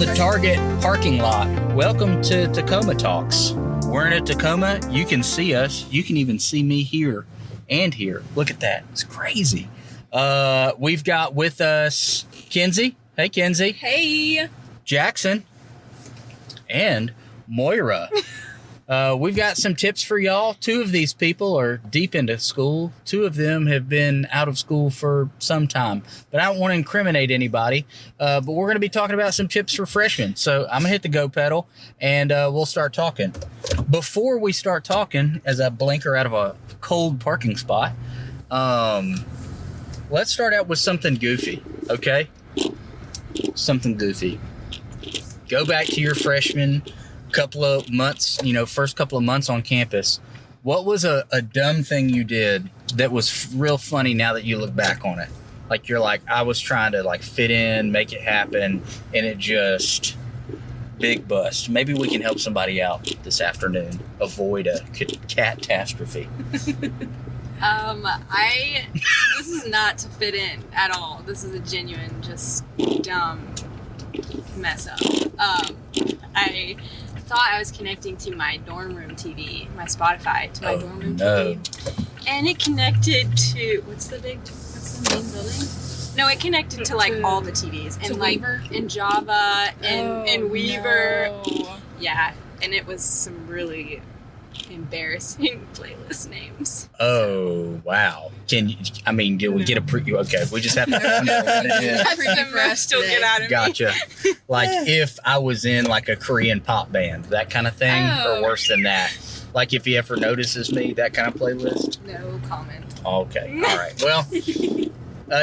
the Target parking lot. Welcome to Tacoma Talks. We're in Tacoma. You can see us. You can even see me here and here. Look at that. It's crazy. We've got with us Kenzie. Hey, Kenzie. Hey. Jackson. And Moira. We've got some tips for y'all. 2 of these people are deep into school. 2 of them have been out of school for some time. But I don't want to incriminate anybody. But we're going to be talking about some tips for freshmen. So I'm going to hit the go pedal and we'll start talking. Before we start talking, as I blinker out of a cold parking spot, let's start out with something goofy, okay? Something goofy. Go back to your freshman couple of months, first couple of months on campus. What was a dumb thing you did that was real funny now that you look back on it? Like you're like, I was trying to like fit in, make it happen, and it just big bust. Maybe we can help somebody out this afternoon. Avoid a catastrophe. This is not to fit in at all. This is a genuine, just dumb mess up. I thought I was connecting to my dorm room TV, my Spotify, to my dorm room TV. And it connected to, what's the main building? No, it connected to like all the TVs. And like Weaver? in Java and Weaver. No. Yeah, and it was some really embarrassing playlist names. Oh, wow. Did we get a okay, we just have to That's the most you'll get out of me. Gotcha. Like if I was in like a Korean pop band, that kind of thing, or worse than that. Like if he ever notices me, that kind of playlist. No comment. Okay. All right. Well,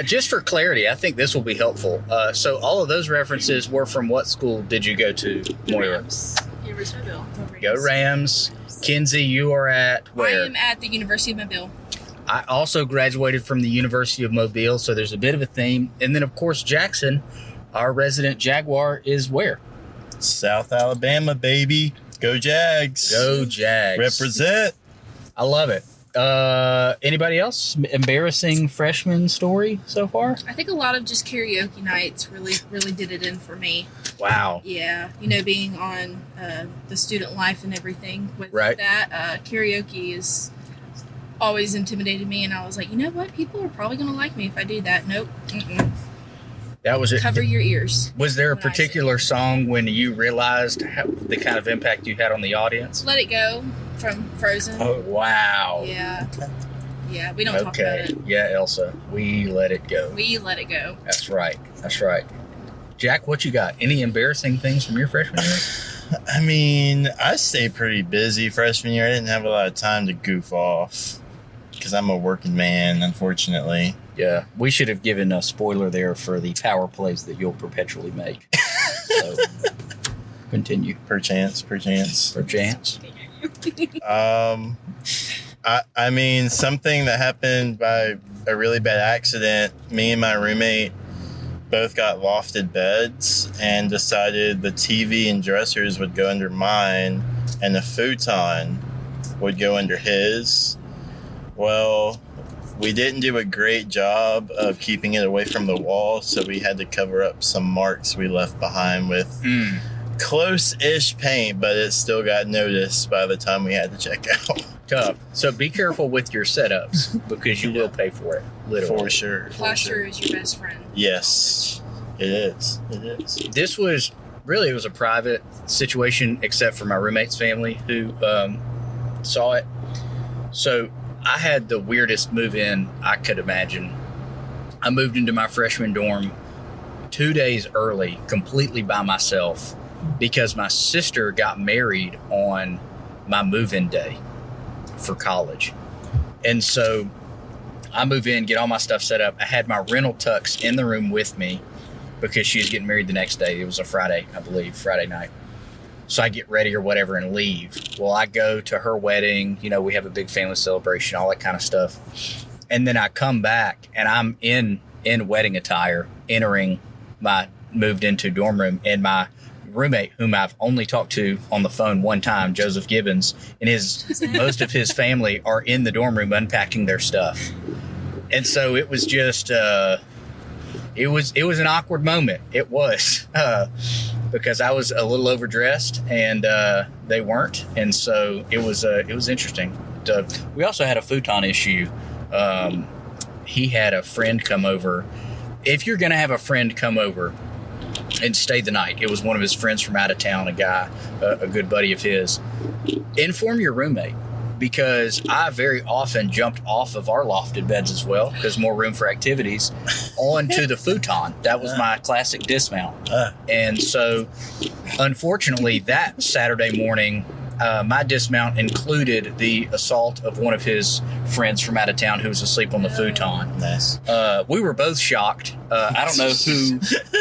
just for clarity, I think this will be helpful. So all of those references were from what school did you go to, Moira? Rams. University of Mobile. Go Rams. Kenzie, you are at where? I am at the University of Mobile. I also graduated from the University of Mobile, so there's a bit of a theme. And then, of course, Jackson, our resident Jaguar, is where? South Alabama, baby. Go Jags. Go Jags. Represent. I love it. Anybody else? Embarrassing freshman story so far? I think a lot of just karaoke nights really did it in for me. Wow. Yeah, being on the student life and everything with Right. that, karaoke is always intimidated me, and I was like, you know what? People are probably going to like me if I do that. Nope. Mm-mm. That was it. Cover your ears. Was there a when I particular song when you realized the kind of impact you had on the audience? Let It Go from Frozen. Oh, wow. Yeah. Yeah, we don't talk about Okay. it. Yeah, Elsa. We let it go. We let it go. That's right. That's right. Jack, what you got? Any embarrassing things from your freshman year? I mean, I stayed pretty busy freshman year. I didn't have a lot of time to goof off because I'm a working man, unfortunately. Yeah, we should have given a spoiler there for the power plays that you'll perpetually make. So, continue. Perchance. For chance. I mean, something that happened by a really bad accident, me and my roommate both got lofted beds and decided the TV and dressers would go under mine and the futon would go under his. Well, we didn't do a great job of keeping it away from the wall, so we had to cover up some marks we left behind with close-ish paint, but it still got noticed by the time we had to check out. Tough. So be careful with your setups because you will pay for it. Literally. For sure. Plaster is your best friend. Yes, it is. It is. This was it was a private situation except for my roommate's family who saw it. So I had the weirdest move in I could imagine. I moved into my freshman dorm 2 days early, completely by myself, because my sister got married on my move-in day for college. And so I move in, get all my stuff set up. I had my rental tux in the room with me because she was getting married the next day. It was a Friday, I believe, Friday night. So I get ready or whatever and leave. Well, I go to her wedding. We have a big family celebration, all that kind of stuff. And then I come back and I'm in wedding attire, entering my moved into dorm room, and my roommate, whom I've only talked to on the phone one time, Joseph Gibbons, and most of his family are in the dorm room unpacking their stuff. And so it was just, it was an awkward moment. It was. because I was a little overdressed and they weren't, and so it was interesting. We also had a futon issue. He had a friend come over. If you're going to have a friend come over and stay the night, it was one of his friends from out of town, a guy, a good buddy of his. Inform your roommate, because I very often jumped off of our lofted beds as well, because more room for activities, onto the futon. That was my classic dismount. And so, unfortunately, that Saturday morning, my dismount included the assault of one of his friends from out of town who was asleep on the futon. Nice. We were both shocked. I don't know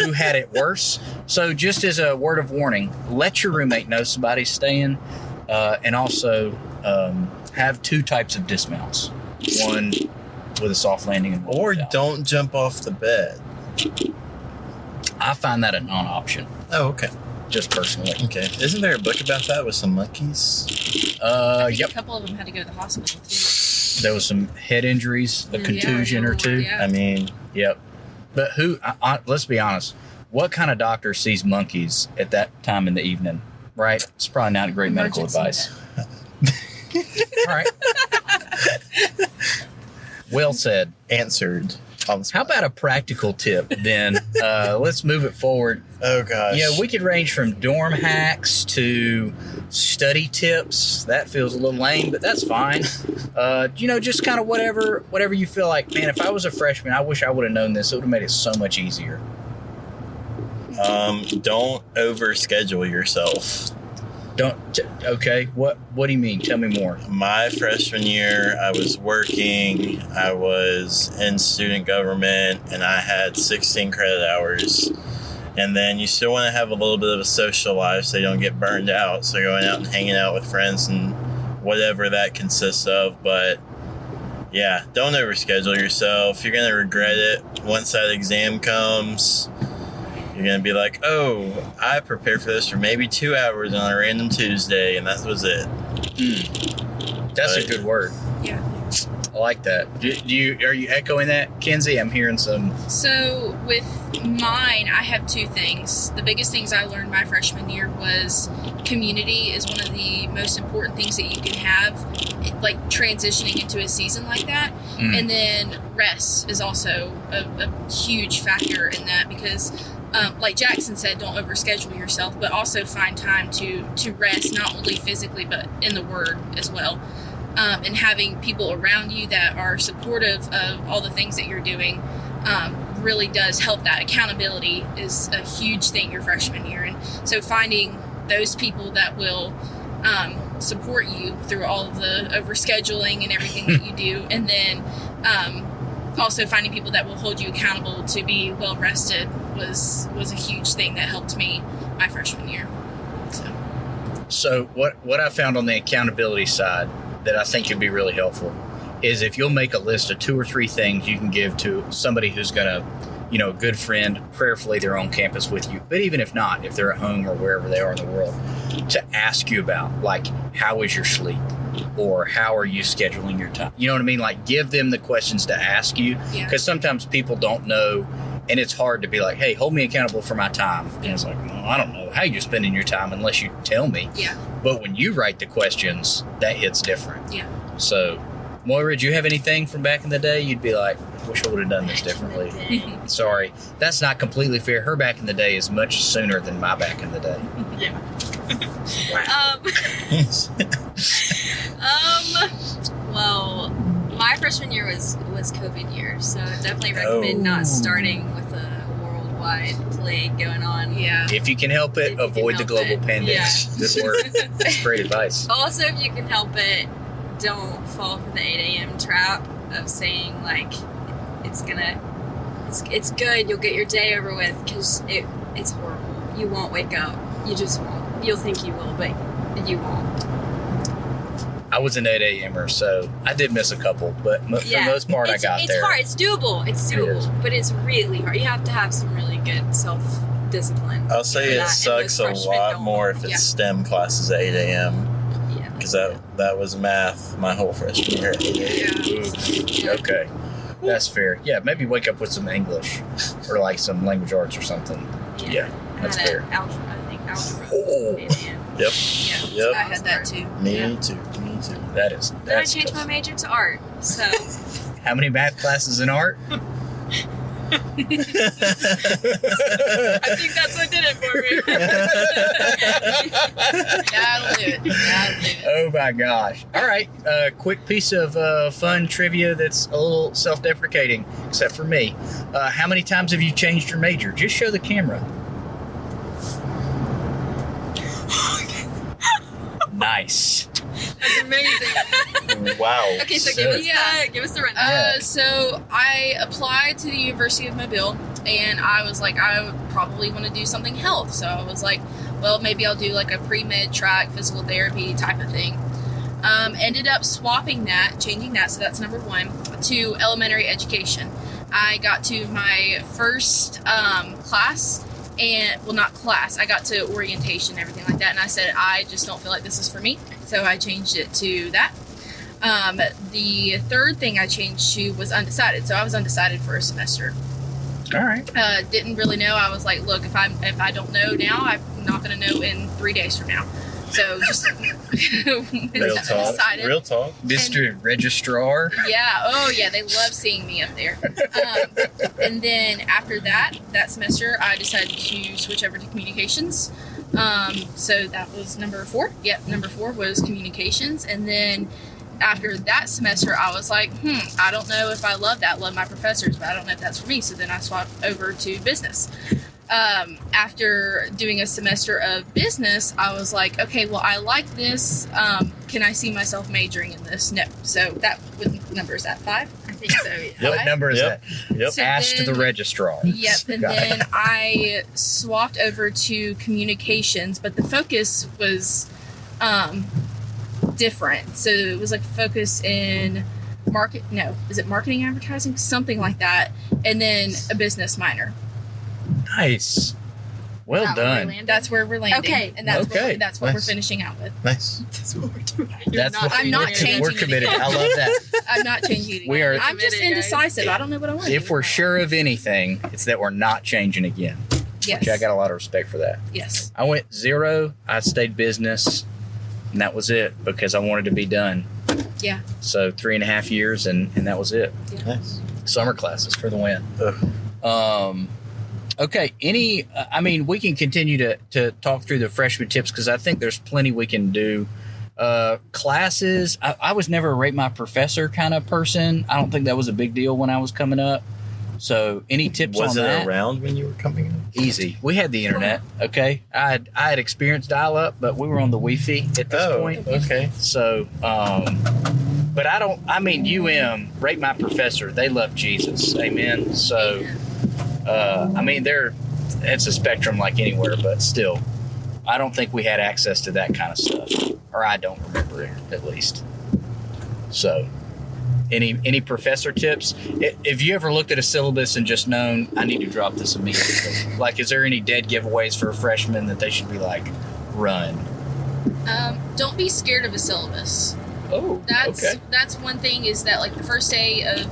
who had it worse. So just as a word of warning, let your roommate know somebody's staying, and also have two types of dismounts. One with a soft landing and one Or without. don't jump off the bed. I find that a non-option, Oh, okay. just personally. Okay. Isn't there a book about that with some monkeys? I think Yep. a couple of them had to go to the hospital too. There was some head injuries, a Yeah, contusion or two. yeah. I mean, Yep. But let's be honest, what kind of doctor sees monkeys at that time in the evening, right? It's probably not great medical Emergency advice. All right. Well said. answered on the How spot. about a practical tip then? Let's move it forward. Oh, gosh. Yeah, we could range from dorm hacks to study tips. That feels a little lame, but that's fine. Just kind of whatever you feel like. Man, if I was a freshman, I wish I would have known this. It would have made it so much easier. Don't overschedule yourself. Okay. What do you mean? Tell me more. My freshman year, I was working, I was in student government, and I had 16 credit hours. And then you still want to have a little bit of a social life so you don't get burned out. So going out and hanging out with friends and whatever that consists of. But yeah, don't overschedule yourself. You're going to regret it once that exam comes. You're going to be like, oh, I prepared for this for maybe 2 hours on a random Tuesday, and that was it. That's a Right. good word. Yeah. I like that. Are you echoing that, Kenzie? I'm hearing some. So with mine, I have two things. The biggest things I learned my freshman year was community is one of the most important things that you can have, like transitioning into a season like that. And then rest is also a huge factor in that, because like Jackson said, don't overschedule yourself, but also find time to rest, not only physically but in the word as well. And having people around you that are supportive of all the things that you're doing really does help. That accountability is a huge thing your freshman year, and so finding those people that will support you through all of the overscheduling and everything that you do, and then also finding people that will hold you accountable to be well rested was a huge thing that helped me my freshman year. So what I found on the accountability side that I think could be really helpful is if you'll make a list of 2 or 3 things you can give to somebody who's gonna, a good friend, prayerfully they're on campus with you, but even if not, if they're at home or wherever they are in the world, to ask you about, like, how is your sleep? Or how are you scheduling your time? You know what I mean? Like, give them the questions to ask you, Yeah. because sometimes people don't know, and it's hard to be like, hey, hold me accountable for my time. And it's like, well, I don't know how you're spending your time unless you tell me. Yeah. But when you write the questions, that hits different. Yeah. So, Moira, do you have anything from back in the day you'd be like, I wish I would have done this differently? Sorry, that's not completely fair. Her back in the day is much sooner than my back in the day. Yeah. Well, my freshman year was COVID year, so I definitely recommend not starting with a worldwide plague going on. Yeah. If you can help it, If you can avoid the help global it. pandemic. Yeah. Good work. That's great advice. Also, if you can help it, don't fall for the 8 a.m. trap of saying, like, it's good, you'll get your day over with, because it's horrible. You won't wake up. You just won't. You'll think you will, but you won't. I was an 8 a.m.er, so I did miss a couple, but for the most part, I got it's there. hard. It's doable. It's It is. doable, but it's really hard. You have to have some really good self-discipline. I'll say for it that, and sucks most a freshmen lot don't. more if it's Yeah. STEM classes at 8 a.m. Yeah. because that was math my whole freshman year at 8 a.m. Yeah. Okay. That's fair. Yeah, maybe wake up with some English or like some language arts or something. Yeah, that's I had fair. an algebra algebra. Oh. Man. Yep. Yeah, Yep. I had that too. Me Yeah. too. Me too. That's Then I changed my major to art. So How many math classes in art? I think that's what did it for me. That'll do it. That'll do it. Oh my gosh. All right. Quick piece of fun trivia that's a little self deprecating, except for me. How many times have you changed your major? Just show the camera. Nice. That's amazing. Wow. Okay, so So- give us the rundown. So I applied to the University of Mobile, and I was like, I would probably want to do something health. So I was like, well, maybe I'll do like a pre-med track, physical therapy type of thing. Ended up swapping that, changing that, so that's number one, to elementary education. I got to my first class, and well, not class, I got to orientation and everything like that, and I said, I just don't feel like this is for me, so I changed it to that. The third thing I changed to was undecided, so I was undecided for a semester. All right. Didn't really know. I was like, look, if I don't know now, I'm not going to know in 3 days from now. So just Real talk. decided. Real talk. Mr. Registrar. Yeah. Oh, yeah. They love seeing me up there. And then after that semester, I decided to switch over to communications. So that was number 4. Yep, number 4 was communications. And then after that semester, I was like, I don't know if I love that. Love my professors, but I don't know if that's for me. So then I swapped over to business. After doing a semester of business, I was like, okay, well, I like this. Can I see myself majoring in this? No. So that, what number is that? 5? I think so. Yeah. What number is Yep. that? Yep. So Ask then- the registrar. Yep, and Got it. then I swapped over to communications, but the focus was different. So it was like focus in marketing, advertising, something like that, and then a business minor. Nice. Well Is that where we done. landed? That's where we're landing. Okay. And that's Okay. what we're Nice. finishing out with. Nice. That's what we're doing. That's what I'm not changing We're committed. anything. I love that. I'm not changing it. We are- I'm just Committed, guys. indecisive. I don't know what I want. If we're sure of anything, it's that we're not changing again. yes, Which I got a lot of respect for that. yes. I went 0. I stayed business, and that was it because I wanted to be done. Yeah. So 3.5 years, and that was it. Nice. Summer classes for the win. Ugh. Okay. We can continue to talk through the freshman tips because I think there's plenty we can do. Classes. I was never a rate my professor kind of person. I don't think that was a big deal when I was coming up. So any tips Was on it that? around when you were coming in? Easy. We had the internet. Okay. I had experienced dial up, but we were on the Wi-Fi at this point. Okay. So, but UM, rate my professor, they love Jesus. Amen. So, it's a spectrum like anywhere, but still, I don't think we had access to that kind of stuff, or I don't remember it at least. So, any professor tips? If you ever looked at a syllabus and just known, I need to drop this immediately. Like, is there any dead giveaways for a freshman that they should be like, run? Don't be scared of a syllabus. Oh, That's one thing is that like the first day of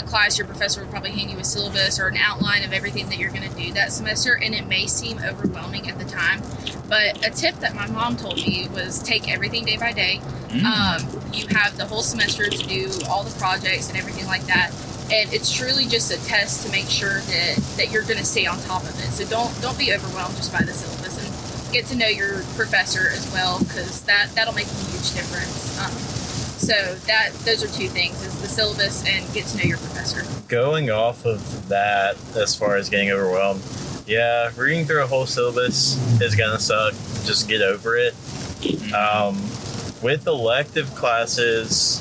class, your professor will probably hand you a syllabus or an outline of everything that you're going to do that semester, and it may seem overwhelming at the time. But a tip that my mom told me was take everything day by day. You have the whole semester to do all the projects and everything like that, and it's truly just a test to make sure that you're going to stay on top of it. So don't be overwhelmed just by the syllabus, and get to know your professor as well, because that'll make a huge difference. So those are 2 things: is the syllabus and get to know your professor. Going off of that, as far as getting overwhelmed, yeah, reading through a whole syllabus is gonna suck. Just get over it. With elective classes,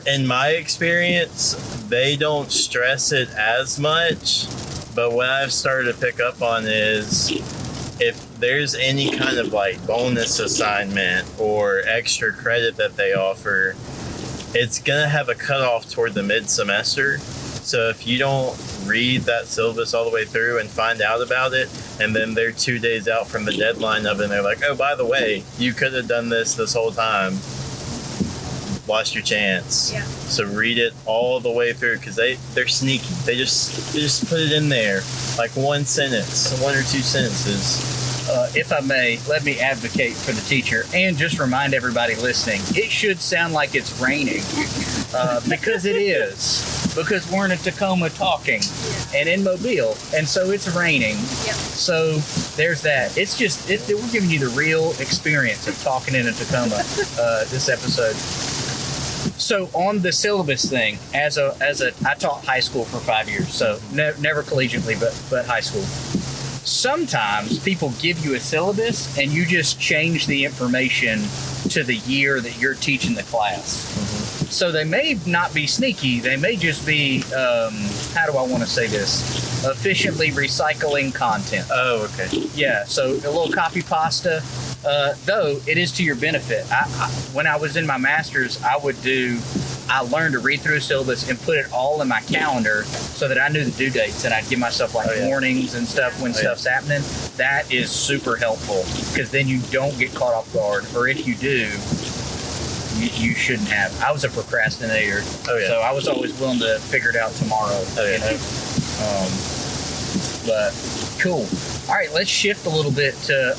in my experience, they don't stress it as much. But what I've started to pick up on is if there's any kind of like bonus assignment or extra credit that they offer, it's gonna have a cutoff toward the mid-semester. So if you don't read that syllabus all the way through and find out about it, and then they're 2 days out from the deadline of it, and they're like, oh, by the way, you could have done this whole time, lost your chance. Yeah. So read it all the way through, because they're sneaky. They just put it in there, like one sentence, 1 or 2 sentences. If I may, let me advocate for the teacher and just remind everybody listening, it should sound like it's raining because it is. Because we're in a Tacoma talking and in Mobile, and so it's raining. Yep. So there's that. It's just, we're giving you the real experience of talking in a Tacoma this episode. So on the syllabus thing, I taught high school for 5 years, so never collegiately, but high school. Sometimes people give you a syllabus and you just change the information to the year that you're teaching the class. So they may not be sneaky. They may just be, how do I want to say this? Efficiently recycling content. Oh, okay. Yeah, so a little copy pasta. Though it is to your benefit. When I was in my master's, I learned to read through a syllabus and put it all in my calendar so that I knew the due dates, and I'd give myself warnings and stuff when stuff's happening. That is super helpful, because then you don't get caught off guard, or if you do, you shouldn't have. I was a procrastinator, so I was always willing to figure it out tomorrow. You know? But cool. All right, let's shift a little bit to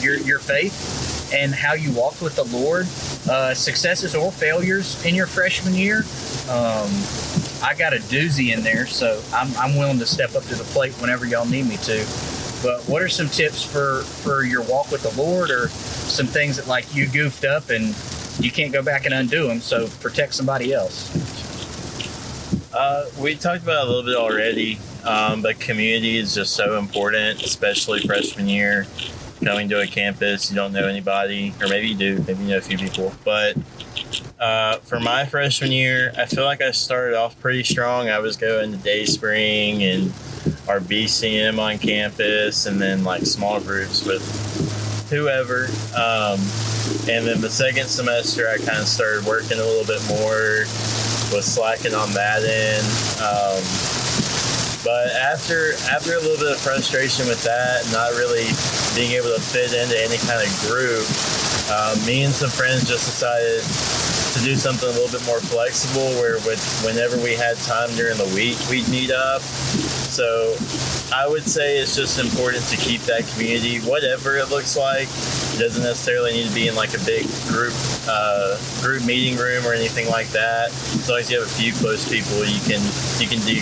your faith and how you walked with the Lord. Successes or failures in your freshman year. I got a doozy in there, so I'm willing to step up to the plate whenever y'all need me to. But what are some tips for your walk with the Lord, or some things that like you goofed up and you can't go back and undo them, so protect somebody else? We talked about it a little bit already, but community is just so important, especially freshman year. Going to a campus, you don't know anybody, or maybe you do, maybe you know a few people. But for my freshman year, I feel like I started off pretty strong. I was going to Day Spring and our BCM on campus, and then like small groups with whoever. And then the second semester, I kind of started working a little bit more, was slacking on that end. But after a little bit of frustration with that, not really being able to fit into any kind of group, me and some friends just decided to do something a little bit more flexible, where whenever we had time during the week, we'd meet up. So I would say it's just important to keep that community, whatever it looks like. It doesn't necessarily need to be in like a big group meeting room or anything like that. As long as you have a few close people you can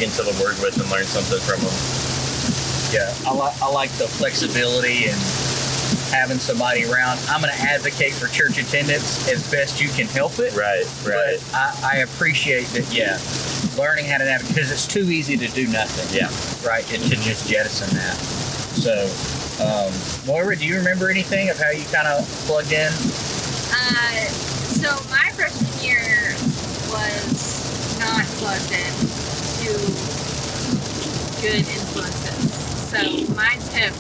still work with and learn something from them. Yeah, I like the flexibility and having somebody around. I'm going to advocate for church attendance as best you can help it. Right. But I appreciate that, learning how to navigate, because it's too easy to do nothing. Yeah. Right, and to just jettison that. So, Moira, do you remember anything of how you kind of plugged in? So my freshman year was not plugged in to good influences. So my tip,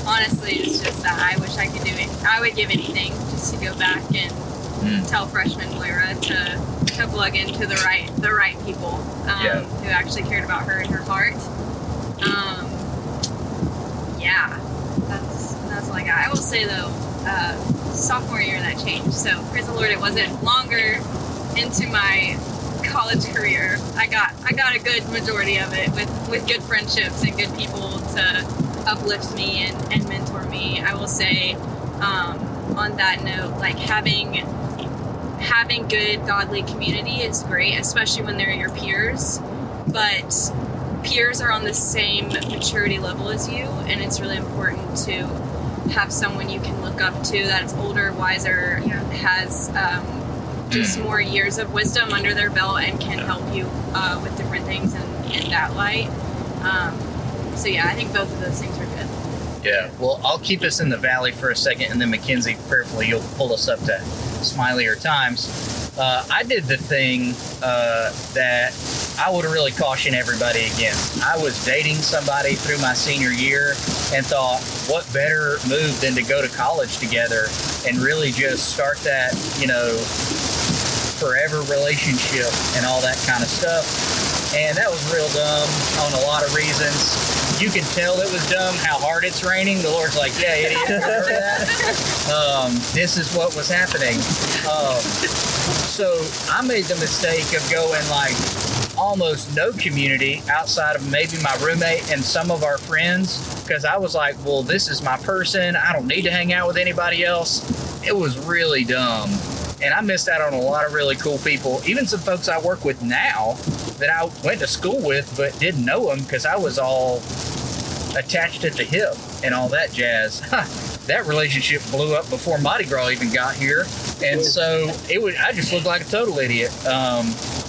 honestly, is just that I wish I could do it. I would give anything just to go back and tell freshman Moira to plug into the right people who actually cared about her and her heart. That's all I got. I will say though, sophomore year that changed. So praise the Lord, it wasn't longer into my college career. I got a good majority of it with good friendships and good people to uplift me and mentor me. I will say, on that note, like having good godly community is great, especially when they're your peers. But peers are on the same maturity level as you, and it's really important to have someone you can look up to that is older, wiser, has just more years of wisdom under their belt and can help you with different things in that light. I think both of those things are good. Yeah, well, I'll keep us in the valley for a second, and then Mackenzie, prayerfully, you'll pull us up to smilier times. I did the thing that I would really caution everybody against. I was dating somebody through my senior year and thought, what better move than to go to college together and really just start that, forever relationship and all that kind of stuff. And that was real dumb on a lot of reasons. you can tell it was dumb how hard it's raining. The Lord's like, yeah, idiot. Remember that? This is what was happening. So I made the mistake of going like almost no community outside of maybe my roommate and some of our friends, because I was like, well, this is my person. I don't need to hang out with anybody else. It was really dumb. And I missed out on a lot of really cool people, even some folks I work with now that I went to school with but didn't know them because I was all attached at the hip and all that jazz. That relationship blew up before Mardi Gras even got here. And so I just looked like a total idiot.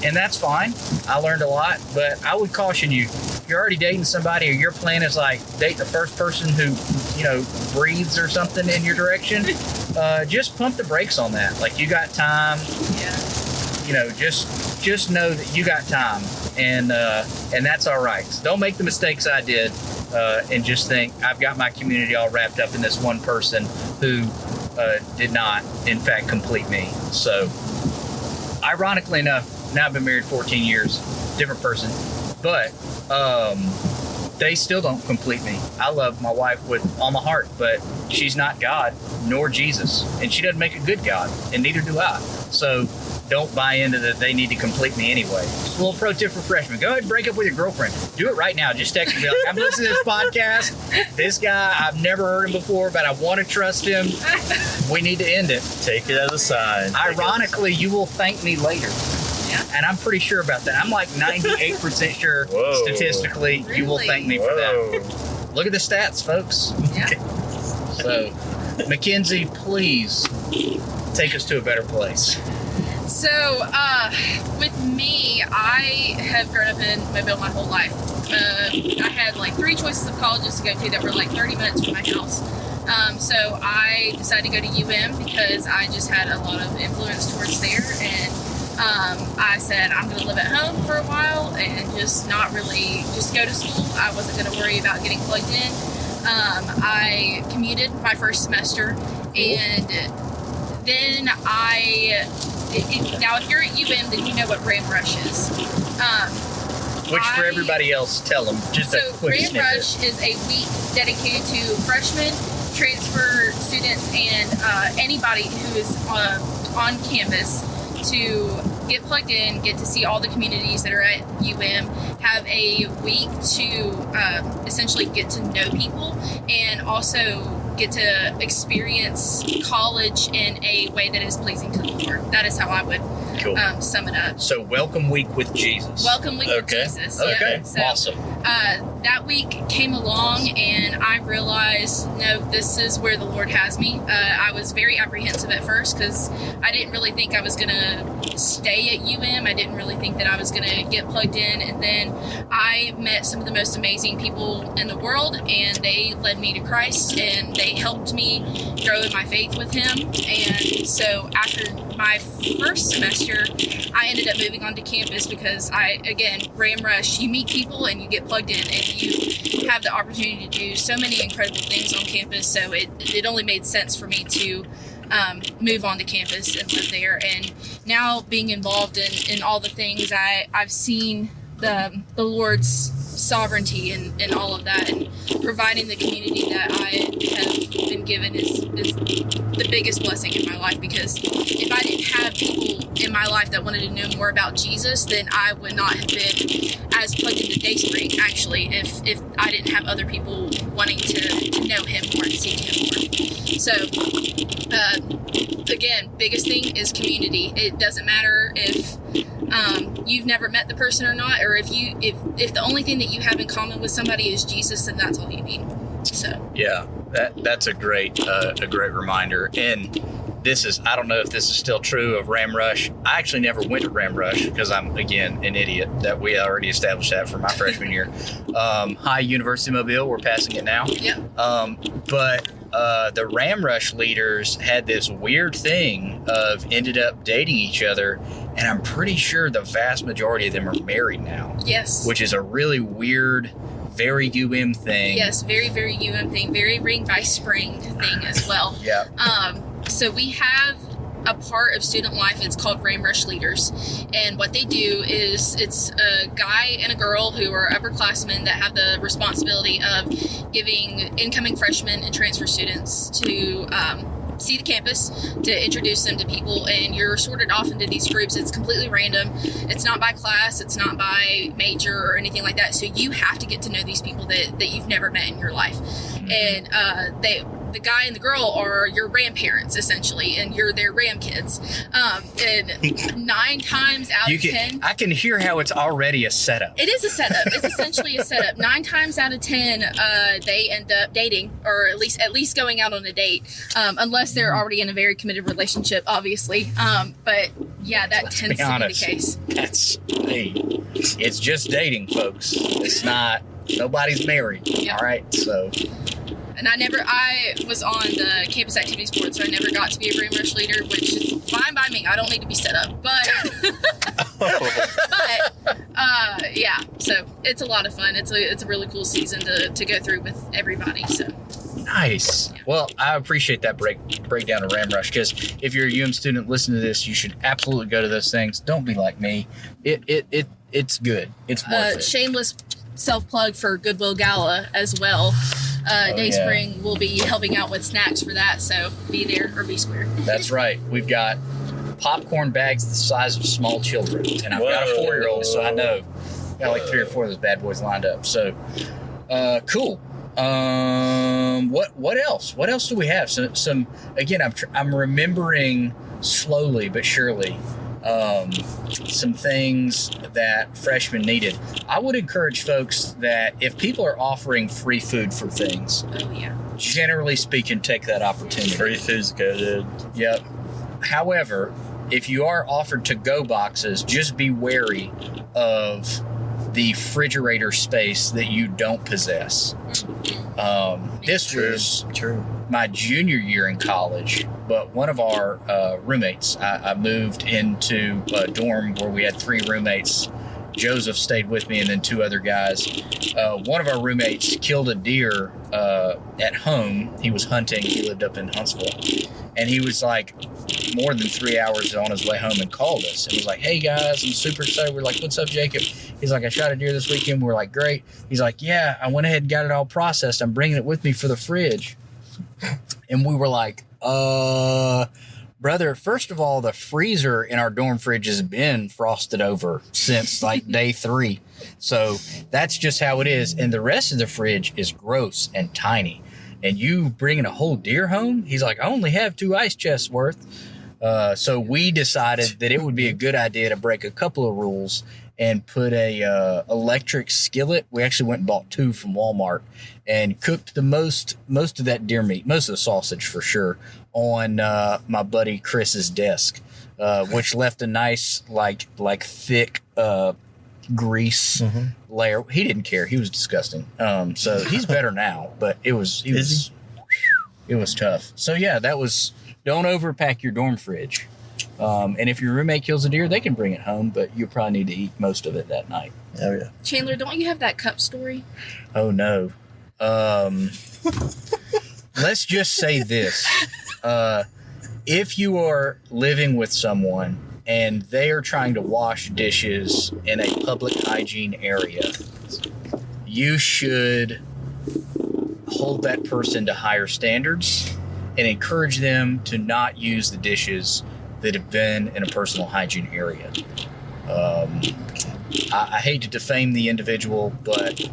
And that's fine. I learned a lot, but I would caution you, if you're already dating somebody or your plan is like date the first person who, breathes or something in your direction, just pump the brakes on that. Like, you got time. Yeah. Just know that you got time, and that's all right. So don't make the mistakes I did, and just think I've got my community all wrapped up in this one person who did not, in fact, complete me. So, ironically enough, now I've been married 14 years, different person, but they still don't complete me. I love my wife with all my heart, but she's not God nor Jesus, and she doesn't make a good God, and neither do I. So don't buy into that they need to complete me anyway. A little pro tip for freshmen: go ahead and break up with your girlfriend. Do it right now. Just text me, be like, I'm listening to this podcast. This guy, I've never heard him before, but I want to trust him. We need to end it. Take it as a sign. Ironically, you will thank me later. Yeah. And I'm pretty sure about that. I'm like 98% sure Whoa. Statistically you will thank me for that. Look at the stats, folks. Yeah. So, Mackenzie, please take us to a better place. So, with me, I have grown up in Mobile my whole life. I had like 3 choices of colleges to go to that were like 30 minutes from my house. So I decided to go to UM because I just had a lot of influence towards there, and I said I'm going to live at home for a while and just not really just go to school. I wasn't going to worry about getting plugged in. I commuted my first semester, and then now if you're at UM, then you know what Ram Rush is. Which for everybody else, tell them just a quick Ram snippet. Rush is a week dedicated to freshmen, transfer students, and anybody who is on campus to get plugged in, get to see all the communities that are at UM, have a week to essentially get to know people, and also get to experience college in a way that is pleasing to the Lord. That is how I would Cool. Sum it up. So, welcome week with Jesus. Welcome week with Okay. Jesus. Okay, Yeah. So, awesome. that week came along, and I realized, no, this is where the Lord has me. I was very apprehensive at first because I didn't really think I was going to stay at UM. I didn't really think that I was going to get plugged in. And then I met some of the most amazing people in the world, and they led me to Christ, and they helped me grow in my faith with Him. And so after my first semester, I ended up moving onto campus because Ram Rush, you meet people and you get plugged in, and you have the opportunity to do so many incredible things on campus. So it only made sense for me to move onto campus and live there. And now being involved in all the things, I've seen the Lord's sovereignty and all of that, and providing the community that I have been given is the biggest blessing in my life, because if I didn't have people in my life that wanted to know more about Jesus, then I would not have been as plugged into Dayspring, actually, if I didn't have other people wanting to know Him more and seek Him more. So again, biggest thing is community. It doesn't matter if you've never met the person or not, or if the only thing that you have in common with somebody is Jesus, then that's all you need. So Yeah, that's a great reminder. And I don't know if this is still true of Ram Rush. I actually never went to Ram Rush because I'm, again, an idiot. That we already established that for my freshman year. Hi, University of Mobile. We're passing it now. yeah. But the Ram Rush leaders had this weird thing of ended up dating each other, and I'm pretty sure the vast majority of them are married now, Yes. which is a really weird, very UM thing. Yes, very, very UM thing, very Ring by Spring thing as well. Yeah. So we have a part of student life. It's called Ram Rush Leaders. And what they do is it's a guy and a girl who are upperclassmen that have the responsibility of giving incoming freshmen and transfer students to see the campus, to introduce them to people, and you're sorted off into these groups. It's completely random. It's not by class, it's not by major or anything like that. So you have to get to know these people that you've never met in your life. And the guy and the girl are your Ram parents, essentially, and you're their Ram kids. And 9 times out of 10... I can hear how it's already a setup. It is a setup. It's essentially a setup. 9 times out of 10, they end up dating, or at least going out on a date, unless they're already in a very committed relationship, obviously. But yeah, that tends to be the case. It's just dating, folks. It's not... Nobody's married. Yep. All right, so... And I was on the campus activities board, so I never got to be a Ram Rush leader, which is fine by me. I don't need to be set up. But, yeah, so it's a lot of fun. It's a really cool season to go through with everybody. So nice. Yeah. Well, I appreciate that breakdown of Ram Rush, because if you're a UM student listening to this, you should absolutely go to those things. Don't be like me. It's good. It's worth it. Shameless self-plug for Goodwill Gala as well. Dayspring will be helping out with snacks for that, so be there or be square. That's right. We've got popcorn bags the size of small children, and I've got a 4-year-old, so I know. I've got like 3 or 4 of those bad boys lined up. So, cool. What else? What else do we have? Some again, I'm remembering slowly but surely some things that freshmen needed. I would encourage folks that if people are offering free food for things, Oh yeah. generally speaking, take that opportunity. Free food's good. Yep. However, if you are offered to-go boxes, just be wary of the refrigerator space that you don't possess. This was True. my junior year in college, but one of our roommates, I moved into a dorm where we had 3 roommates. Joseph stayed with me, and then 2 other guys. One of our roommates killed a deer at home. He was hunting. He lived up in Huntsville. And he was like more than 3 hours on his way home and called us. And was like, hey guys, I'm super excited. We're like, what's up, Jacob? He's like, I shot a deer this weekend. We're like, great. He's like, yeah, I went ahead and got it all processed. I'm bringing it with me for the fridge. And we were like, brother, first of all, the freezer in our dorm fridge has been frosted over since like day 3. So that's just how it is. And the rest of the fridge is gross and tiny. And you bringing a whole deer home? He's like, I only have 2 ice chests worth. So we decided that it would be a good idea to break a couple of rules and put a electric skillet. We actually went and bought 2 from Walmart and cooked the most of that deer meat, most of the sausage for sure, on my buddy Chris's desk, which left a nice like thick grease layer. He didn't care. He was disgusting. So he's better now, but it was tough. So yeah, that was, don't overpack your dorm fridge. And if your roommate kills a deer, they can bring it home, but you probably need to eat most of it that night. Oh yeah. Chandler, don't you have that cup story? Oh no. Let's just say this. If you are living with someone and they are trying to wash dishes in a public hygiene area, you should hold that person to higher standards and encourage them to not use the dishes that have been in a personal hygiene area. I hate to defame the individual, but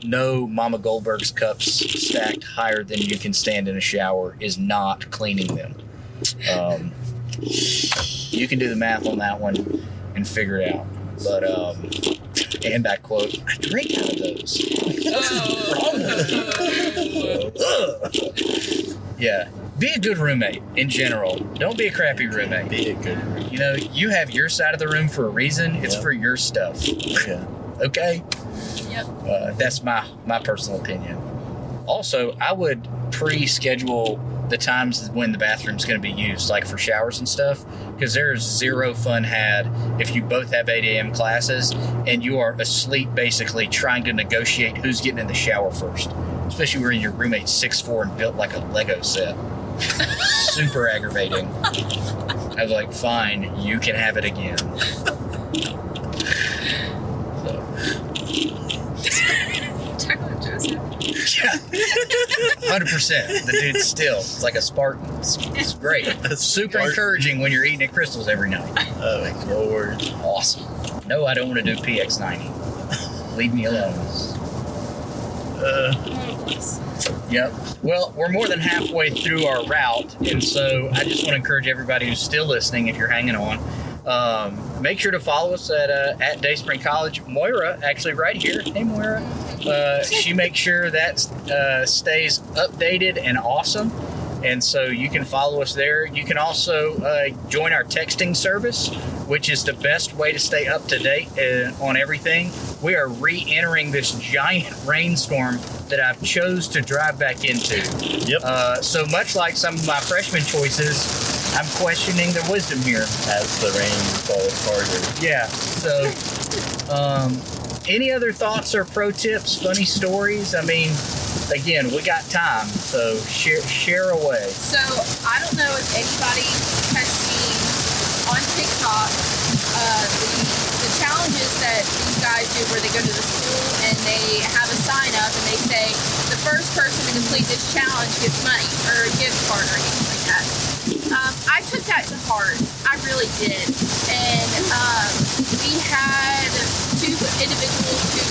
no Mama Goldberg's cups stacked higher than you can stand in a shower is not cleaning them. You can do the math on that one and figure it out. But, and I quote, I drink out of those. Yeah. Be a good roommate in general. Don't be a crappy roommate. Be a good roommate. You know, you have your side of the room for a reason. It's for your stuff. Yeah. Okay? Yep. That's my personal opinion. Also, I would pre-schedule the times when the bathroom's going to be used, like for showers and stuff, because there's zero fun had if you both have 8 a.m. classes and you are asleep basically trying to negotiate who's getting in the shower first, especially when your roommate's 6'4" and built like a Lego set. Super aggravating. I was like, fine, you can have it again. So, Chocolate Joseph. yeah, 100%. The dude's still, it's like a Spartan. It's great. It's super Spartan. encouraging when you're eating at Crystals every night. Oh my lord. Awesome. No, I don't want to do PX90. Leave me alone. Yep. Well, we're more than halfway through our route, and so I just want to encourage everybody who's still listening, if you're hanging on, make sure to follow us at Dayspring College. Moira, actually right here. Hey, Moira. She makes sure that stays updated and awesome. And so you can follow us there. You can also join our texting service, which is the best way to stay up to date on everything. We are re-entering this giant rainstorm that I've chose to drive back into. Yep. So much like some of my freshman choices, I'm questioning their wisdom here. As the rain falls harder. Yeah. So, any other thoughts or pro tips, funny stories? I mean, again, we got time, so share away. So I don't know if anybody has seen on TikTok the challenges that these guys do where they go to the school and they have a sign up and they say the first person to complete this challenge gets money or a gift card or anything like that. I took that to heart. I really did. And we had two individuals who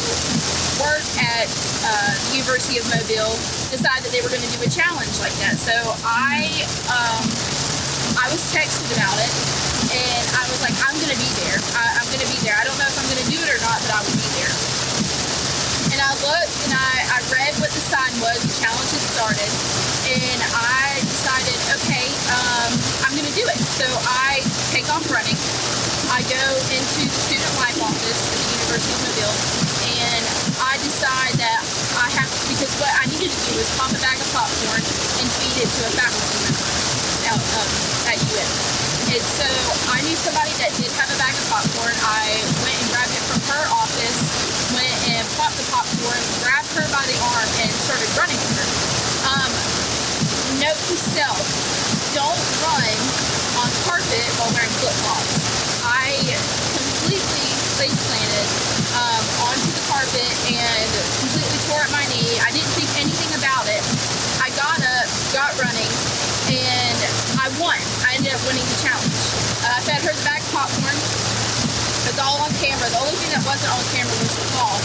work at the University of Mobile decide that they were going to do a challenge like that. So I was texted about it, and I was like, I'm going to be there. I'm going to be there. I don't know if I'm going to do it or not, but I will be there. And I looked, and I read what the sign was. The challenge had started, and I decided, okay, I'm going to do it. So I take off running. I go into the student life office at the University of Mobile, and I decide that I have, because what I needed to do was pop a bag of popcorn and feed it to a faculty member at UM. And so I knew somebody that did have a bag of popcorn. I went and grabbed it from her office, went and popped the popcorn, grabbed her by the arm, and started running with her. Note to self, don't run on carpet while wearing flip-flops. I completely face planted onto the carpet and completely tore up my knee. I didn't think anything about it. I got up, got running, and I won. I ended up winning the challenge. I fed her the bag of popcorn. It was all on camera. The only thing that wasn't on camera was the fall.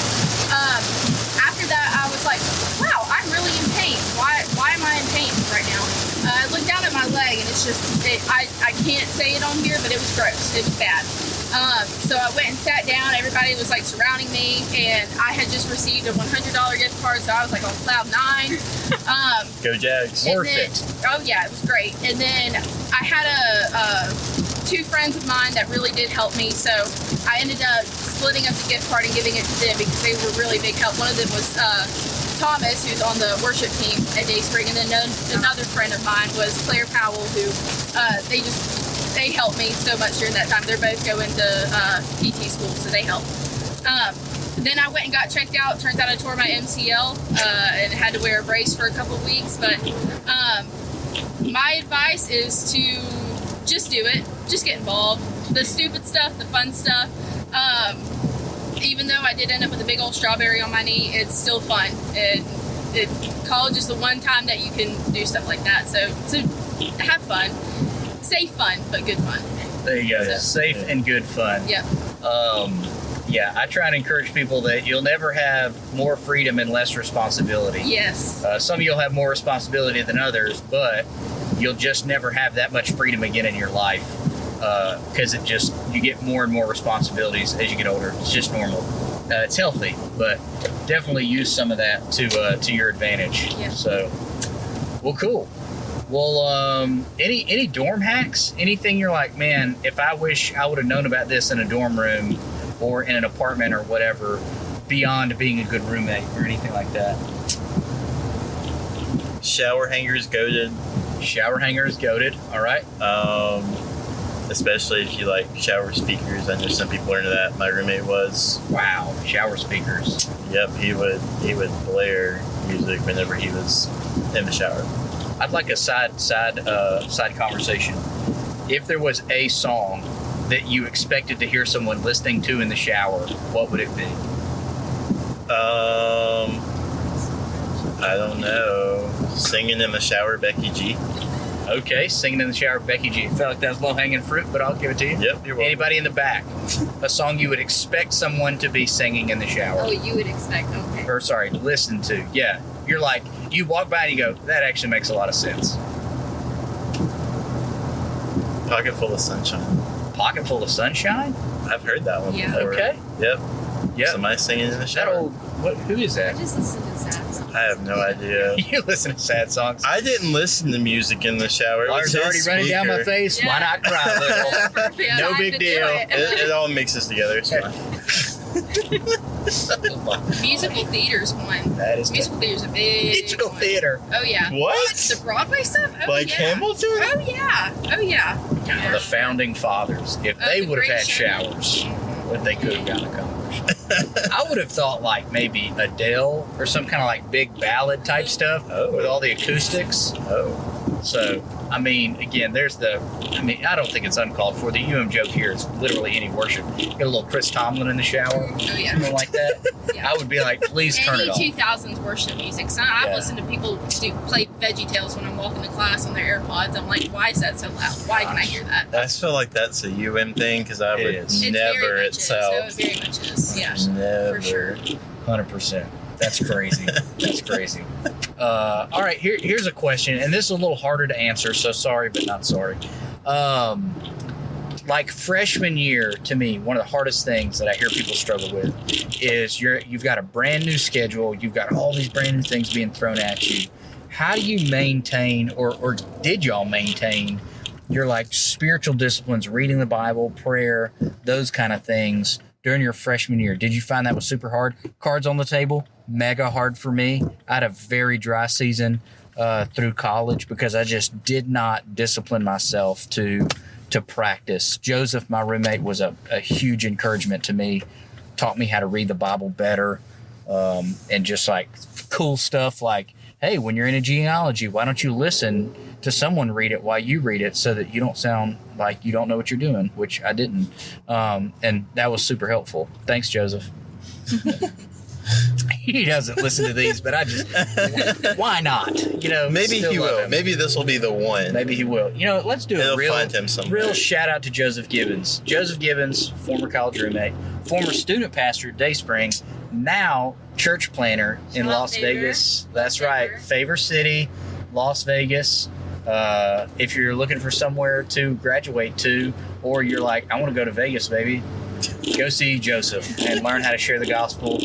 After that, I was like, wow, I'm really in pain. Why am I in pain right now? I looked down at my leg, and it's just, I can't say it on here, but it was gross. It was bad. So I went and sat down. Everybody was like surrounding me, and I had just received a $100 gift card, so I was like on cloud nine. Go Jags. Worth it. Oh yeah, it was great. And then I had two friends of mine that really did help me, so I ended up splitting up the gift card and giving it to them because they were really big help. One of them was Thomas, who's on the worship team at Dayspring, and then another friend of mine was Claire Powell, who they helped me so much during that time. They're both going to PT school, so they helped. Then I went and got checked out. Turns out I tore my MCL and had to wear a brace for a couple of weeks. But my advice is to just do it. Just get involved. The stupid stuff, the fun stuff. Even though I did end up with a big old strawberry on my knee, it's still fun. College is the one time that you can do stuff like that. So have fun. Safe fun, but good fun. There you go. Safe and good fun. Yep. Yeah, I try and encourage people that you'll never have more freedom and less responsibility. Yes. Some of you'll have more responsibility than others, but you'll just never have that much freedom again in your life because you get more and more responsibilities as you get older. It's just normal. It's healthy, but definitely use some of that to your advantage. Yeah. So, well, cool. Well, any dorm hacks? Anything you're like, man, if I wish I would have known about this in a dorm room or in an apartment or whatever, beyond being a good roommate or anything like that? Shower hangers goated. Shower hangers goated. All right. Especially if you like shower speakers. I know some people are into that. My roommate was. Wow, shower speakers. Yep, he would blare music whenever he was in the shower. I'd like a side conversation. if there was a song that you expected to hear someone listening to in the shower, what would it be? I don't know. Singing in the shower, Becky G. Okay, singing in the shower, Becky G. Felt like that was low-hanging fruit, but I'll give it to you. Yep, you're welcome. Anybody in the back? A song you would expect someone to be singing in the shower. Oh, you would expect. Okay. Or sorry, listen to. Yeah. You're like, you walk by and you go, that actually makes a lot of sense. Pocket Full of Sunshine. Pocket Full of Sunshine? I've heard that one Yeah. before. Okay. Yep. Yep. Somebody singing in the That shower. old, who is I that? just listen to sad songs. I have no idea. You listen to sad songs. I didn't listen to music in the shower. It was Water's already his running down my speaker. face. Why Yeah. not cry a little? Perfect No time big to do deal. it. It all mixes together. It's fine. Musical theater's one. That is Musical theater's a big musical one. theater. Oh yeah. What? The Broadway stuff? Oh Like yeah. Hamilton? Oh yeah. Oh yeah. Yeah. The founding fathers, if Oh, they the would have Great had Showman. showers, what they could have gotten accomplished. I would have thought like maybe Adele or some kind of like big ballad type stuff Oh. with all the acoustics. Oh. So, I mean, again, I don't think it's uncalled for. The UM joke here is literally any worship. Get a little Chris Tomlin in the shower, Oh yeah. something like that. Yeah. I would be like, please turn Any it off. 2000s worship music. So I've Yeah. listened to people play Veggie Tales when I'm walking to class on their AirPods. I'm like, why is that so loud? Why can I hear that? I feel like that's a UM thing because I It would is. It's never very much itself. Is. So it very much is. Yeah. Never. For sure. 100%. That's crazy. That's crazy. All right, here's a question, and this is a little harder to answer, so sorry, but not sorry. Like freshman year, to me, one of the hardest things that I hear people struggle with is you've got a brand new schedule, you've got all these brand new things being thrown at you. How do you maintain, or did y'all maintain your like spiritual disciplines, reading the Bible, prayer, those kind of things during your freshman year? Did you find that was super hard? Cards on the table, mega hard for me. I had a very dry season through college because I just did not discipline myself to practice. Joseph, my roommate, was a huge encouragement to me, taught me how to read the Bible better, and just like cool stuff like, hey, when you're in a genealogy, why don't you listen to someone read it while you read it so that you don't sound like you don't know what you're doing, which I didn't. And that was super helpful. Thanks, Joseph. He doesn't listen to these, but I just, why not? You know, Maybe still he love will. him. Maybe this will be the one. Maybe he will. You know, let's do It'll a real, find him someday. real shout out to Joseph Gibbons. Joseph Gibbons, former college roommate, former student pastor at Dayspring, now church planner in Shout out Las Favor. Vegas. That's Favor. right, Favor City, Las Vegas. If you're looking for somewhere to graduate to, or you're like, I want to go to Vegas, baby, go see Joseph and learn how to share the gospel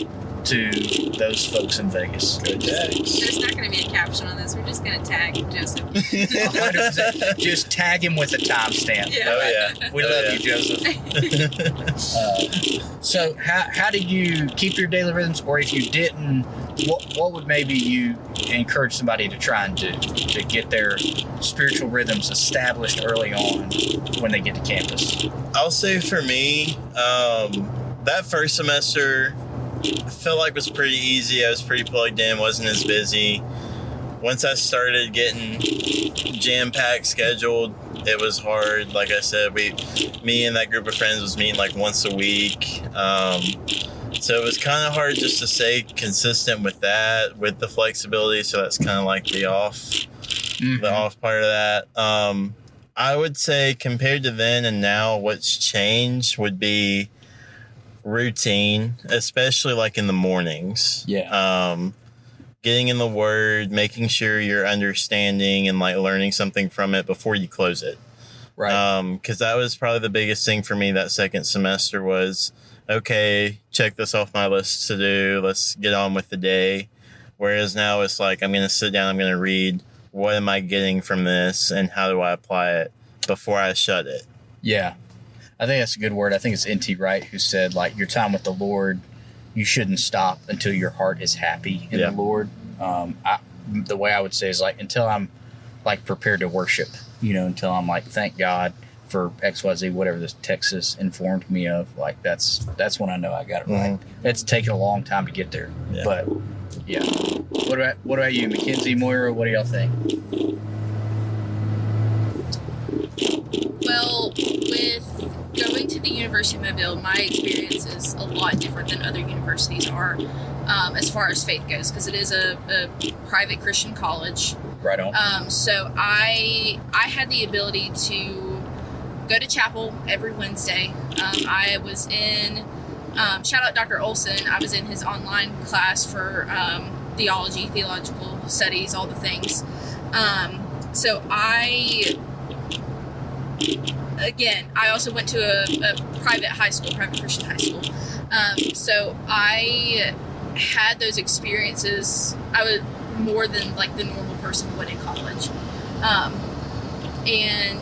to those folks in Vegas. Good Jags. There's not going to be a caption on this. We're just going to tag Joseph. 100%. Just tag him with a timestamp. Yeah. Oh yeah. We Oh, love yeah. you, Joseph. So how did you keep your daily rhythms, or if you didn't, what would maybe you encourage somebody to try and do to get their spiritual rhythms established early on when they get to campus? I'll say for me, that first semester, I felt like was pretty easy. I was pretty plugged in, wasn't as busy. Once I started getting jam-packed scheduled, it was hard. Like I said, me and that group of friends was meeting like once a week. So it was kind of hard just to stay consistent with that, with the flexibility. So that's kind of like the off part of that. I would say compared to then and now, what's changed would be routine, especially like in the mornings. Yeah. Getting in the word, making sure you're understanding and like learning something from it before you close it. Right. Because that was probably the biggest thing for me that second semester was, okay, check this off my list to do. Let's get on with the day. Whereas now it's like, I'm going to sit down, I'm going to read. What am I getting from this and how do I apply it before I shut it? Yeah. I think that's a good word. I think it's N.T. Wright who said, like, your time with the Lord, you shouldn't stop until your heart is happy in Yeah. the Lord. The way I would say is, like, until I'm, like, prepared to worship, you know, until I'm like, thank God for XYZ, whatever this Texas informed me of. Like, that's when I know I got it right. It's taken a long time to get there. Yeah. But, yeah. What about you, Mackenzie, Moira? What do y'all think? Well, University of Mobile, my experience is a lot different than other universities are as far as faith goes, because it is a private Christian college. Right on. So I had the ability to go to chapel every Wednesday. I was in, shout out Dr. Olson, I was in his online class for theology, theological studies, all the things. So I also went to a private Christian high school. So I had those experiences. I was more than like the normal person would in college. And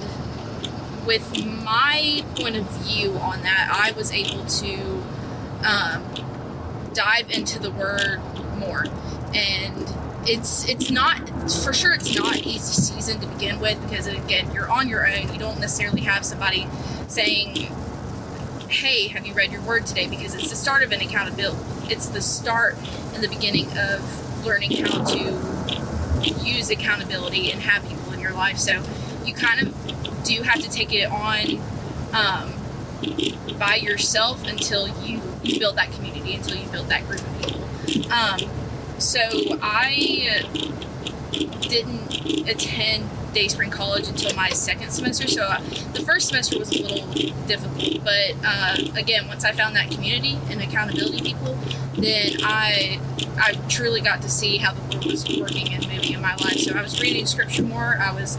with my point of view on that, I was able to dive into the Word more. And it's not, for sure, it's not easy season to begin with, because again, you're on your own. You don't necessarily have somebody saying, hey, have you read your Word today? Because it's the start of an accountability. It's the start and the beginning of learning how to use accountability and have people in your life. So you kind of do have to take it on by yourself until you build that community, until you build that group of people. So I didn't attend Dayspring College until my second semester. So the first semester was a little difficult, but again, once I found that community and accountability people, then I truly got to see how the Lord was working and moving in my life. So I was reading scripture more. I was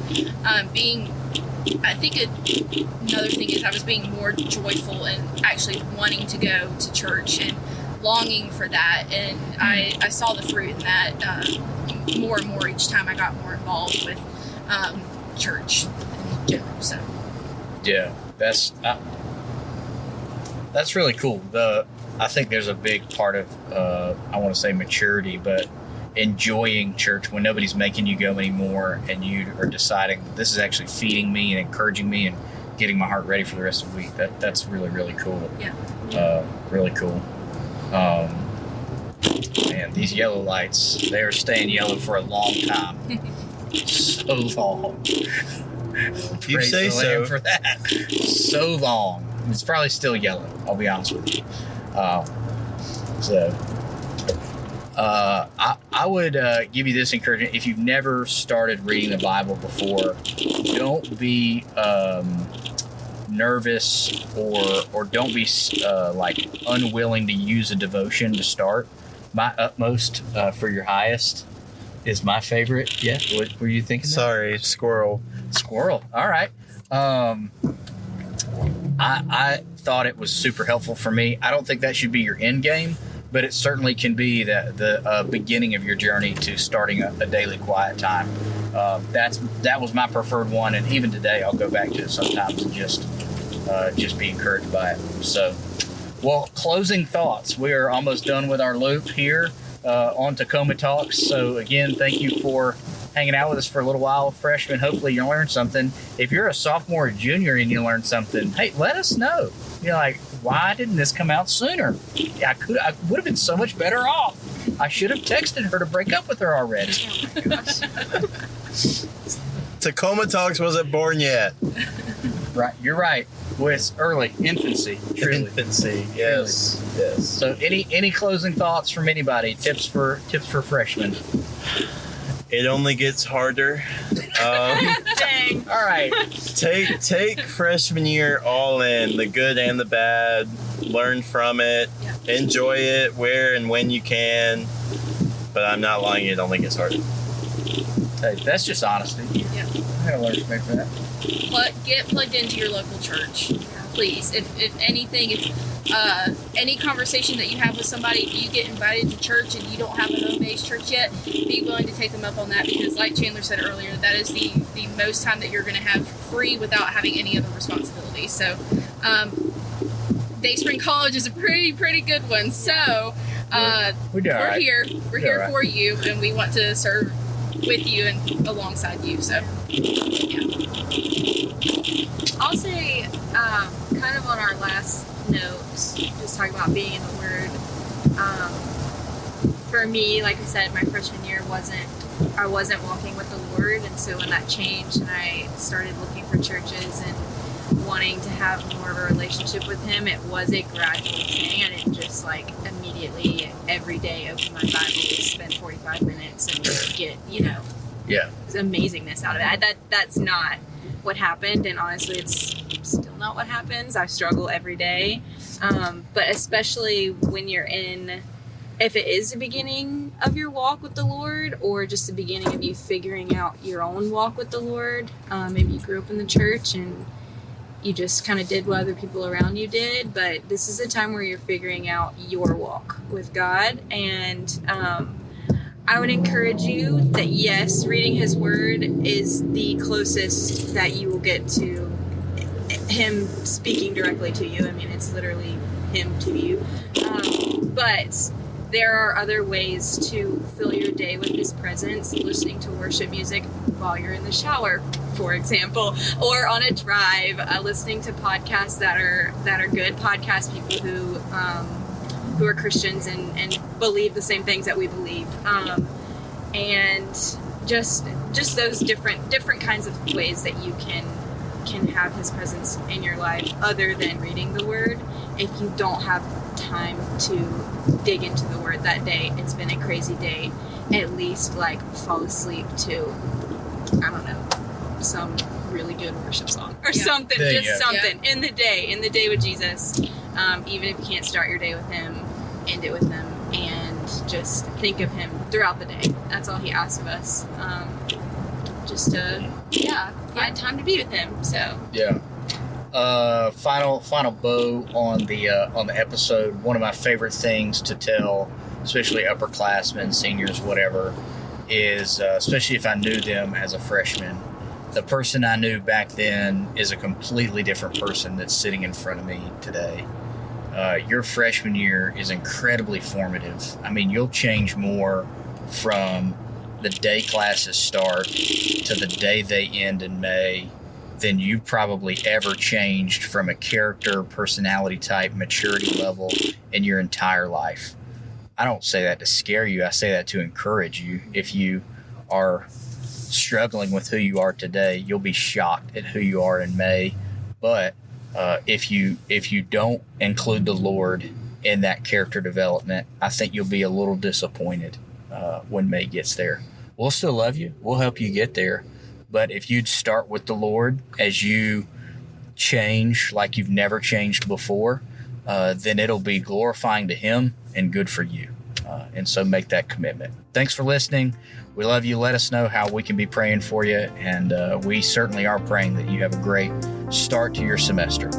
I think another thing is I was being more joyful and actually wanting to go to church and longing for that. And I saw the fruit in that more and more each time I got more involved with church in general. So yeah, that's really cool. I think there's a big part of I want to say maturity, but enjoying church when nobody's making you go anymore, and you are deciding this is actually feeding me and encouraging me and getting my heart ready for the rest of the week. That's really, really cool. Yeah. Really cool. Man, these yellow lights, they are staying yellow for a long time. So long. You Praise say the so. Lamb for that. So long. It's probably still yellow, I'll be honest with you. I would give you this encouragement. If you've never started reading the Bible before, don't be nervous or don't be like unwilling to use a devotion to start. My Utmost for Your Highest is my favorite. Yeah, what were you thinking? Sorry, squirrel. Squirrel. All right. I thought it was super helpful for me. I don't think that should be your end game, but it certainly can be the beginning of your journey to starting a daily quiet time. That was my preferred one, and even today I'll go back to it sometimes and just be encouraged by it. So, well, closing thoughts. We are almost done with our loop here on Tacoma Talks. So again, thank you for hanging out with us for a little while, freshmen. Hopefully you learned something. If you're a sophomore or junior and you learned something, hey, let us know. You're like, why didn't this come out sooner? I would have been so much better off. I should have texted her to break up with her already. Oh my gosh. Tacoma Talks wasn't born yet. Right, you're right. Well, it's early, infancy. Truly. Infancy, yes, yes. So, any closing thoughts from anybody? Tips for freshmen. It only gets harder. Dang. All right. Take freshman year all in, the good and the bad. Learn from it. Yeah. Enjoy it where and when you can. But I'm not lying, it only gets harder. Hey, that's just honesty. Yeah. I gotta learn from that. Get plugged into your local church, please. If anything, any conversation that you have with somebody, if you get invited to church and you don't have a home-based church yet, be willing to take them up on that, because like Chandler said earlier, that is the most time that you're going to have free without having any other responsibilities. So Dayspring College is a pretty good one. So We're here right. for you, and we want to serve with you and alongside you. So yeah. I'll say, kind of on our last note, just talking about being in the Word. For me, like I said, my freshman year I wasn't walking with the Lord, and so when that changed and I started looking for churches and wanting to have more of a relationship with him, it was a gradual thing. I didn't just like immediately every day open my Bible, spend 45 minutes and get, Yeah. amazingness out of it. That's not what happened, and honestly it's still not what happens. I struggle every day, but especially when you're if it is the beginning of your walk with the Lord, or just the beginning of you figuring out your own walk with the Lord. Maybe you grew up in the church and you just kind of did what other people around you did, but this is a time where you're figuring out your walk with God. And I would encourage you that, yes, reading his word is the closest that you will get to him speaking directly to you. I mean, it's literally him to you. But there are other ways to fill your day with his presence, listening to worship music while you're in the shower, for example, or on a drive, listening to podcasts that are good podcast people who are Christians and believe the same things that we believe, and just those different kinds of ways that you can have his presence in your life other than reading the word. If you don't have time to dig into the word that day, it's been a crazy day, at least like fall asleep to, I don't know, some really good worship song or something, something in the day with Jesus. Even if you can't start your day with him, end it with him, and just think of him throughout the day. That's all he asks of us. Just to find time to be with him. So final bow on the episode. One of my favorite things to tell, especially upperclassmen, seniors, whatever, is especially if I knew them as a freshman, the person I knew back then is a completely different person that's sitting in front of me today. Your freshman year is incredibly formative. I mean, you'll change more from the day classes start to the day they end in May than you probably ever changed from a character, personality type, maturity level in your entire life. I don't say that to scare you. I say that to encourage you. If you are struggling with who you are today, you'll be shocked at who you are in May. But if you don't include the Lord in that character development, I think you'll be a little disappointed when May gets there. We'll still love you. We'll help you get there. But if you'd start with the Lord as you change like you've never changed before, then it'll be glorifying to him and good for you. And so make that commitment. Thanks for listening. We love you. Let us know how we can be praying for you. And we certainly are praying that you have a great start to your semester.